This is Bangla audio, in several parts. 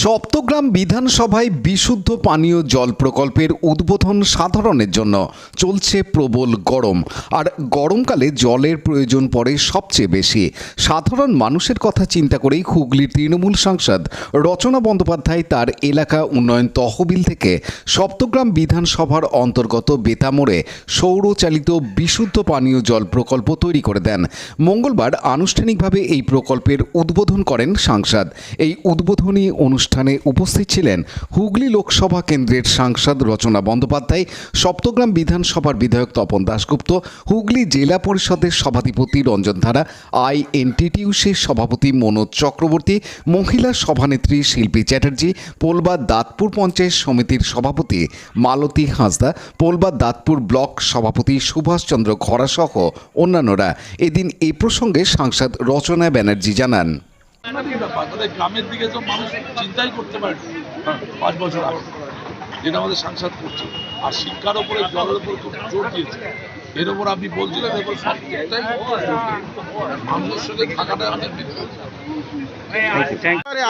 সপ্তগ্রাম বিধানসভায় বিশুদ্ধ পানীয় জল প্রকল্পের উদ্বোধন সাধারণের জন্য চলছে প্রবল গরম। আর গরমকালে জলের প্রয়োজন পড়ে সবচেয়ে বেশি। সাধারণ মানুষের কথা চিন্তা করেই হুগলির তৃণমূল সাংসদ রচনা বন্দ্যোপাধ্যায় তার এলাকা উন্নয়ন তহবিল থেকে সপ্তগ্রাম বিধানসভার অন্তর্গত বেতামোড়ে সৌরচালিত বিশুদ্ধ পানীয় জল প্রকল্প তৈরি করে দেন। মঙ্গলবার আনুষ্ঠানিকভাবে এই প্রকল্পের উদ্বোধন করেন সাংসদ। এই উদ্বোধনী অনুষ্ঠানে উপস্থিত ছিলেন হুগলি লোকসভা কেন্দ্রের সাংসদ রচনা বন্দ্যোপাধ্যায়, সপ্তগ্রাম বিধানসভার বিধায়ক তপন দাশগুপ্ত, হুগলি জেলা পরিষদের সভাধিপতি রঞ্জন ধারা, আইএনটিটিউসির সভাপতি মনোজ চক্রবর্তী, মহিলা সভানেত্রী শিল্পী চ্যাটার্জি, পোলবা দাঁতপুর পঞ্চায়েত সমিতির সভাপতি মালতী হাঁসদা, পোলবা দাঁতপুর ব্লক সভাপতি সুভাষচন্দ্র খরা সহ অন্যান্যরা। এদিন এই প্রসঙ্গে সাংসদ রচনা ব্যানার্জি জানান, গ্রামের দিকে তো মানুষ চিন্তাই করতে পারে 5 বছর আগে, যেটা আমাদের সাংসদ করছে। আর শিক্ষার উপরে, জলের উপর খুব জোর দিয়েছে। এর উপর আপনি বলছিলেন এবার সবটাই মানুষের সঙ্গে থাকাটা অনেক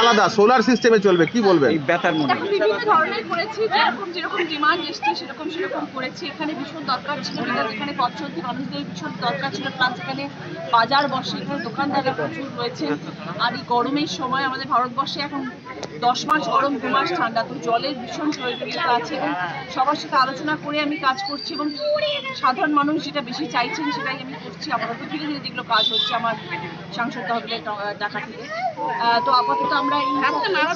আলাদা সোলার সিস্টেমে চলবে, কি বলবেন? বিভিন্ন ধরনের করেছি, যেরকম ডিমান্ড এসছে সেরকম করেছি। এখানে ভীষণ দরকার ছিল, এখানে পথ চলতি মানুষদের ভীষণ দরকার ছিল, প্লাস এখানে বাজার বসে, এখানে দোকানদাররা প্রচুর রয়েছে। আর এই গরমের সময় আমাদের ভারতবর্ষে এখন 10 মাস গরম, 2 মাস ঠান্ডা, তো জলের ভীষণ প্রয়োজনীয়তা আছে এবং সবার সাথে আলোচনা করে আমি কাজ করছি এবং সাধারণ মানুষ যেটা বেশি চাইছেন সেটাই আমি করছি। আপাতত ধীরে ধীরে যেগুলো কাজ হচ্ছে আমার সাংসদ তহবিলের টাকা থেকে। তো আপাতত আমরা এই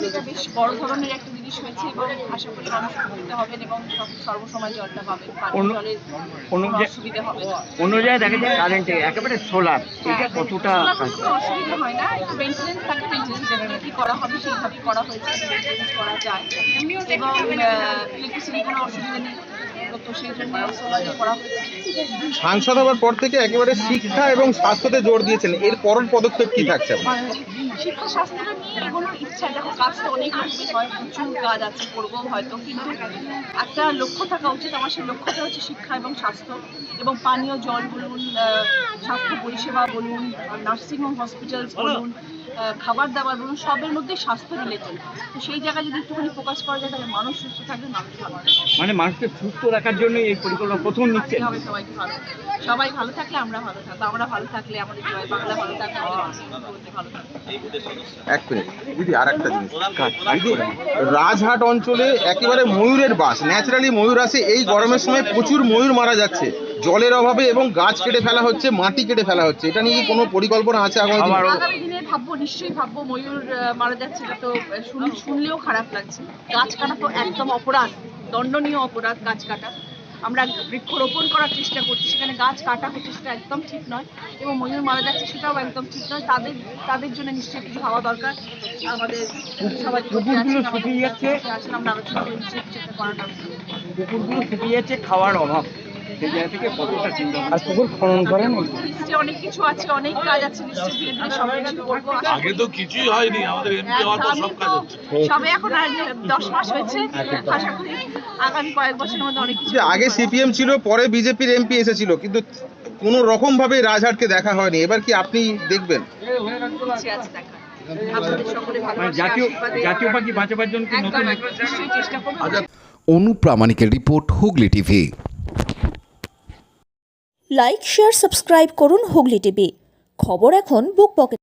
এটা বেশ বড় ধরনের একটা জিনিস হয়েছে এবং আশা করি মানুষ উপকৃত হবেন এবং সর্বসময় জলটা পাবেন, পানীয় জলের কোনো অসুবিধা হবে না। অন্য জায়গায় দেখা যায় কারেন্টে একেবারে সোলার, এটা কতটা কোনো অসুবিধা হয় না। একটু মেনটেন্যান্স থাকে, মেনটেন্যান্স যেভাবে করা হবে সেইভাবেই করা হয়েছে, মেনটেন্যান্স করা যায় এবং ইলেকট্রিসিটি কোনো অসুবিধা নেই, তো সেই জন্য সোলারে করা হয়েছে। সাংসদ হওয়ার পর থেকে একেবারে শিক্ষা এবং স্বাস্থ্যতে জোর দিয়েছেন, এর পরের পদক্ষেপ কি থাকছে? শিক্ষা স্বাস্থ্যটা নিয়ে এগোনোর ইচ্ছা, দেখো কাজ তো অনেক রকমের হয়, প্রচুর কাজ আছে, করবো হয়তো, কিন্তু একটা লক্ষ্য থাকা উচিত। আমার সেই লক্ষ্যটা হচ্ছে শিক্ষা এবং স্বাস্থ্য এবং পানীয় জল বলুন, স্বাস্থ্য পরিষেবা বলুন, নার্সিংহোম, হসপিটালস বলুন, খাবার দাবার বলুন, সবের মধ্যে স্বাস্থ্য রিলেটেড। তো সেই জায়গায় যদি একটুখানি ফোকাস করা যায় তাহলে মানুষ সুস্থ থাকবে, মানুষ ভালো থাকবে। মানে মানুষকে সুস্থ রাখার জন্য এই পরিকল্পনা প্রথম নিচ্ছে। সবাইকে ভালো, সবাই ভালো থাকলে আমরা ভালো থাকবো, আমরা ভালো থাকলে আমাদের বাংলা ভালো থাকবে, আমাদের ভালো থাকবে। এক মিনিট দিদি, আর একটা জিনিস দিদি, রাজহাট অঞ্চলে একেবারে ময়ূরের বাস, ন্যাচারালি ময়ূর আসে। এই গরমের সময় প্রচুর ময়ূর মারা যাচ্ছে জলের অভাবে এবং গাছ কেটে ফেলা হচ্ছে, মাটি কেটে ফেলা হচ্ছে। এটা নিয়ে কোনো পরিকল্পনা আছে আগামী দিনে? ভাববো, নিশ্চয়ই ভাববো। ময়ূর মারা যাচ্ছে, এটা তো শুনলেও খারাপ লাগছে। গাছ কাটা তো একদম অপরাধ, দণ্ডনীয় অপরাধ গাছ কাটা। আমরা বৃক্ষরোপণ করার চেষ্টা করছি, সেখানে গাছ কাটা হচ্ছে, সেটা একদম ঠিক নয় এবং ময়ূর মারা যাচ্ছে সেটাও একদম ঠিক নয়। তাদের জন্য নিশ্চয়ই কিছু ভাবা দরকার। আমাদের সবাই আছেন, আমরা আলোচনা করে নিশ্চয়ই কিছু একটা করা দরকার। পুকুরগুলো শুকিয়ে যাচ্ছে, খাওয়ার অভাব, সেই জায়গা থেকে কতটা চিন্তা। আর পুকুর খনন করেন, নিশ্চয়ই অনেক কিছু আছে, অনেক কাজ আছে, নিশ্চয়ই ধীরে ধীরে সব কিছু করবো। আগে তো কিছুই হয়নি, আমাদের এমপি হওয়ার পর সব কাজ হচ্ছে। সবে এখন 10 মাস হয়েছে, আশা করি আগামী কয়েক বছরের মধ্যে অনেক কিছু। আগে সিপিএম ছিল, পরে বিজেপির এমপি এসেছিল, কিন্তু কোনো রকম ভাবে রাজহাটকে দেখা হয়নি। এবার কি আপনি দেখবেন? জাতীয় পাখি বাঁচাবার জন্য নিশ্চয়ই চেষ্টা করবো। অনুপ্রামাণিকের report, Hooghly TV. Like, share, subscribe করুন হুগলি টিভি। খবর এখন বুক পকেট।